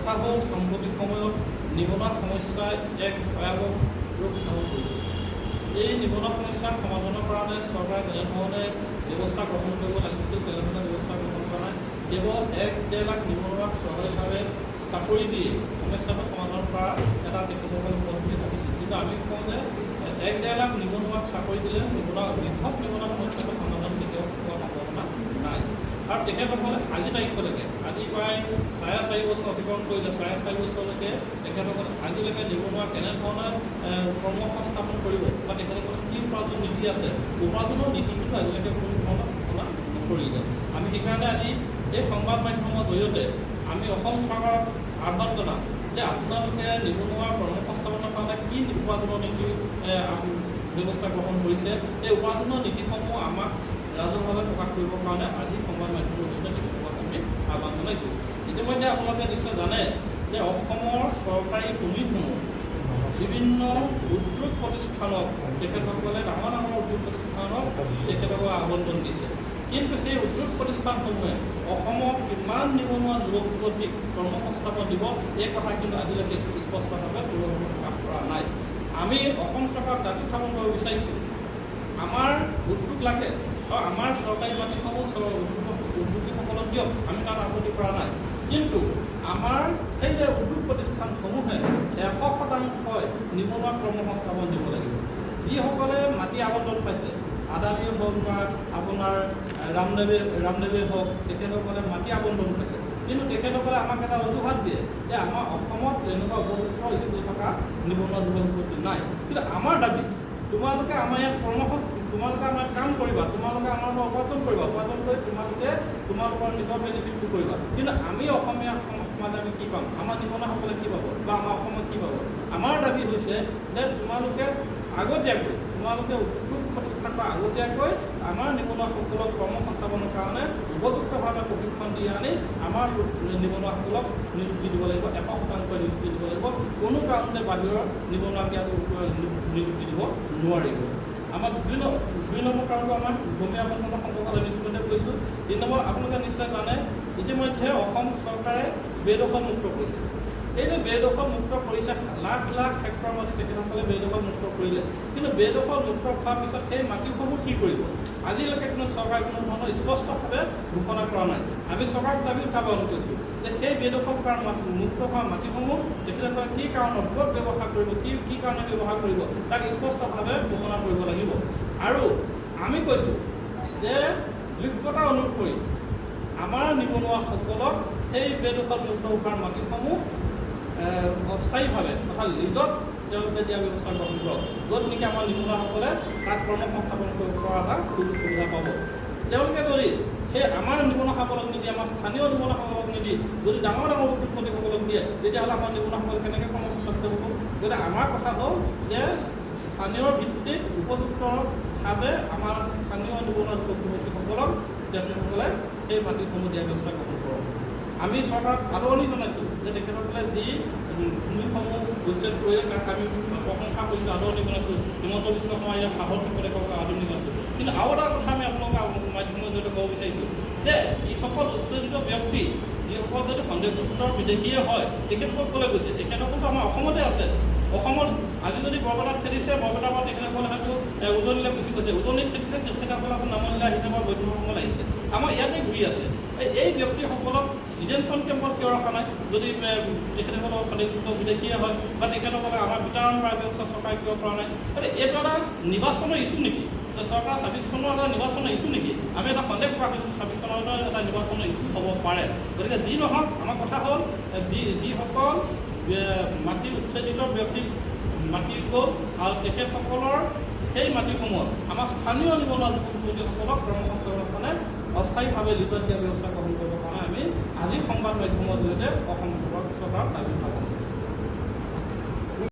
কথা হ'ল সাম্প্ৰতিক সময়ত নিবনুৱা সমস্যাই এক ভয়াৱহ ৰূপ ধাৰণ কৰিছে। এই নিবনুৱা সমস্যা সমাধানৰ কাৰণে চৰকাৰে যেনেধৰণে ব্যৱস্থা গ্ৰহণ কৰিব লাগিছিল তেনেধৰণে ব্যৱস্থা গ্ৰহণ কৰা নাই। কেৱল 1-1.5 লাখ নিবনুৱাক চৰকাৰীভাৱে চাকৰি দি সমস্যাটো সমাধান কৰা এটা তেখেতসকলে পদ্ধতি ভাবিছিল। কিন্তু আমি কওঁ যে 1-1.5 লাখ নিবনুৱাক চাকৰি দিলে বৃহৎ নিবনুৱা সমস্যাটো সমাধান কেতিয়াও হোৱাৰ সম্ভাৱনা নাই। আৰু তেখেতসকলে আজি তাৰিখলৈকে আজি প্ৰায় 4.5 বছৰ অতিক্ৰম কৰিলে। 4.5 বছৰলৈকে তেখেতসকলে আজিলৈকে নিবনুৱা কেনেধৰণে কৰ্মসংস্থাপন কৰিব বা তেখেতসকলৰ কি উপাৰ্জন নীতি আছে, উপাৰ্জনৰ নীতিটো আজিলৈকে কোনো ধৰণৰ ঘোষণা নকৰিলে। আমি সেইকাৰণে আজি এই সংবাদ মাধ্যমৰ জৰিয়তে আমি অসম চৰকাৰক আহ্বান জনাম যে আপোনালোকে নিবনুৱা কৰ্মসংস্থাপনৰ কাৰণে কি উপাৰ্জনৰ নীতি ব্যৱস্থা গ্ৰহণ কৰিছে, এই উপাৰ্জনৰ নীতিসমূহ আমাক ৰাজহুৱাভাৱে প্ৰকাশ কৰিবৰ কাৰণে আজি সংবাদ মাধ্যমৰ জৰিয়তে তেখেতসকলক আমি আহ্বান জনাইছোঁ। ইতিমধ্যে আপোনালোকে নিশ্চয় জানে যে অসমৰ চৰকাৰী ভূমিসমূহ বিভিন্ন উদ্যোগ প্ৰতিষ্ঠানক তেখেতসকলে ডাঙৰ ডাঙৰ উদ্যোগ প্ৰতিষ্ঠানক তেখেতসকলে আবণ্টন দিছে। কিন্তু সেই উদ্যোগ প্ৰতিষ্ঠানসমূহে অসমত কিমান নিবনুৱা যুৱক যুৱতীক কৰ্মসংস্থাপন দিব এই কথা কিন্তু আজিলৈকে স্পষ্টভাৱে প্ৰকাশ কৰা নাই। আমি অসম চৰকাৰক দাবী উত্থাপন কৰিব বিচাৰিছোঁ, আমাৰ উদ্যোগ লাগে আৰু আমাৰ চৰকাৰী মাটিসমূহ উদ্যোগীসকলক দিয়ক, আমি তাত আপত্তি কৰা নাই। কিন্তু আমাৰ সেই যে উদ্যোগ প্ৰতিষ্ঠানসমূহে 100% নিবনুৱা কৰ্মসংস্থাপন দিব লাগিব। যিসকলে মাটি আবণ্টন পাইছে, আদানীয়ে হওক বা আপোনাৰ ৰামদেৱে হওক, তেখেতসকলে মাটি আবণ্টন পাইছে। কিন্তু তেখেতসকলে আমাক এটা অজুহাত দিয়ে যে আমাৰ অসমত এনেকুৱা উপযুক্ত স্কুল থকা নিবনুৱা যুৱক যুৱতী নাই। কিন্তু আমাৰ দাবী, তোমালোকে আমাৰ ইয়াত তোমালোকে আমাৰ কাম কৰিবা, তোমালোকে আমাৰ উপাৰ্জন কৰিবা, উপাৰ্জন কৰি তোমালোকে তোমালোকৰ নিজৰ বেনিফিটটো কৰিবা। কিন্তু আমি অসমীয়া সমাজে আমি কি পাম, আমাৰ নিবনুৱাসকলে কি পাব বা আমাৰ অসমত কি পাব? আমাৰ দাবী হৈছে যে তোমালোকে আগতীয়াকৈ উদ্যোগ প্ৰতিষ্ঠান বা আগতীয়াকৈ আমাৰ নিবনুৱাসকলক কৰ্মসংস্থাপনৰ কাৰণে উপযুক্তভাৱে প্ৰশিক্ষণ দি আনি আমাৰ নিবনুৱাসকলক নিযুক্তি দিব লাগিব, 100% নিযুক্তি দিব লাগিব। কোনো কাৰণতে বাহিৰৰ নিবনুৱাক ইয়াত নিযুক্তি দিব নোৱাৰিব। আমাৰ দুই নম্বৰ কাৰণটো আমাৰ ভূমি আবণ্টনৰ সম্পৰ্কত আমি ইতিমধ্যে কৈছোঁ। 3 নম্বৰ, আপোনালোকে নিশ্চয় জানে ইতিমধ্যে অসম চৰকাৰে বেদখল মুক্ত কৰিছে। এই যে বেদখল মুক্ত কৰিছে, লাখ লাখ হেক্টৰ মাটি তেখেতসকলে বেদখল মুক্ত কৰিলে। কিন্তু বেদখল মুক্ত হোৱাৰ পিছত সেই মাটিসমূহ কি কৰিব আজিলৈকে কোনো চৰকাৰে কোনো ধৰণৰ স্পষ্টভাৱে ঘোষণা কৰা নাই। আমি চৰকাৰক দাবী উত্থাপন কৰিছোঁ যে সেই বেদখল কৰা মুক্ত হোৱা মাটিসমূহ তেখেতসকলে কি কাৰণত ক'ত ব্যৱহাৰ কৰিব, কি কাৰণে ব্যৱহাৰ কৰিব তাক স্পষ্টভাৱে ঘোষণা কৰিব লাগিব। আৰু আমি কৈছোঁ যে যোগ্যতা অনুসৰি আমাৰ নিবনুৱাসকলক সেই বেদখল মুক্ত হোৱাৰ মাটিসমূহ অস্থায়ীভাৱে অৰ্থাৎ লিজত তেওঁলোকে দিয়া ব্যৱস্থা গ্ৰহণ কৰক, য'ত নেকি আমাৰ নিবনুৱাসকলে তাত কৰ্মসংস্থাপন কৰা এটা সুযোগ সুবিধা পাব। তেওঁলোকে যদি সেই আমাৰ নিবনুৱাসকলক নিদি, আমাৰ স্থানীয় নিবনুৱাসকলক নিদি যদি ডাঙৰ ডাঙৰ উদ্যোগপতিসকলক দিয়ে, তেতিয়াহ'লে আমাৰ নিবনুৱাসকল কেনেকৈ কৰ্মসংস্থাপিত হ'ব? গতিকে আমাৰ কথা হ'ল যে স্থানীয় ভিত্তিত উপযুক্তভাৱে আমাৰ স্থানীয় নিবনুৱা যুৱক যুৱতীসকলক তেখেতসকলে সেই মাটিসমূহ দিয়া ব্যৱস্থা গ্ৰহণ কৰক। আমি চৰকাৰক আদৰণি জনাইছোঁ যে তেখেতসকলে যি ভূমিসমূহ উচ্ছেদ কৰিলে তাক আমি প্ৰশংসা কৰিছোঁ, আদৰণি জনাইছোঁ। হিমন্ত বিশ্ব শৰ্মাই ইয়াত সাহস তেখেতসকলক আদৰণি জনাইছোঁ। কিন্তু আৰু এটা কথা আমি আপোনালোকৰ মাধ্যমৰ জৰিয়তে ক'ব বিচাৰিছোঁ যে যিসকল উচ্ছেদিত ব্যক্তি, যিসকল যদি সন্দেহযুক্ত বিদেশীয়ে হয়, তেখেতসকল ক'লৈ গৈছে? তেখেতসকলতো আমাৰ অসমতে আছে। অসমত আজি যদি বৰপেটাত খেদিছে, বৰপেটাৰ পৰা তেখেতসকলে হয়তো উজনিলৈ গুচি গৈছে, উজনিত খেদিছে, তেখেতসকল আকৌ নামনিলৈ আহিছে বা বৈদ্যুতসকল আহিছে, আমাৰ ইয়াতে ঘূৰি আছে। এই ব্যক্তিসকলক ডিটেনশ্যন কেম্পত কিয় ৰখা নাই? যদি তেখেতসকলৰ সন্দেহযুক্ত বিদেশীয়ে হয় বা তেখেতসকলে আমাৰ বিতৰণ কৰাৰ ব্যৱস্থা চৰকাৰে কিয় কৰা নাই? গতিকে এইটো এটা নিৰ্বাচনৰ ইছ্যু নেকি? চৰকাৰ 26 চনৰ এটা নিৰ্বাচনৰ ইছ্যু নেকি? আমি এটা সন্দেহ প্ৰকাশ কৰিছোঁ 26 চনৰ এটা নিৰ্বাচনৰ ইছ্যু হ'ব পাৰে। গতিকে যি নহওক, আমাৰ কথা হ'ল যিসকল মাটি উচ্ছেদিত ব্যক্তিক মাটি গ'ল আৰু তেখেতসকলৰ সেই মাটিসমূহত আমাৰ স্থানীয় নিবনুৱা যুৱক যুৱতীসকলক কৰ্মসংস্থাপনৰ কাৰণে অস্থায়ীভাৱে লিজত দিয়া ব্যৱস্থা গ্ৰহণ কৰিবৰ কাৰণে আমি আজি সংবাদ মাধ্যমৰ জৰিয়তে অসম চৰকাৰক দাবী উত্থাপন কৰিছোঁ।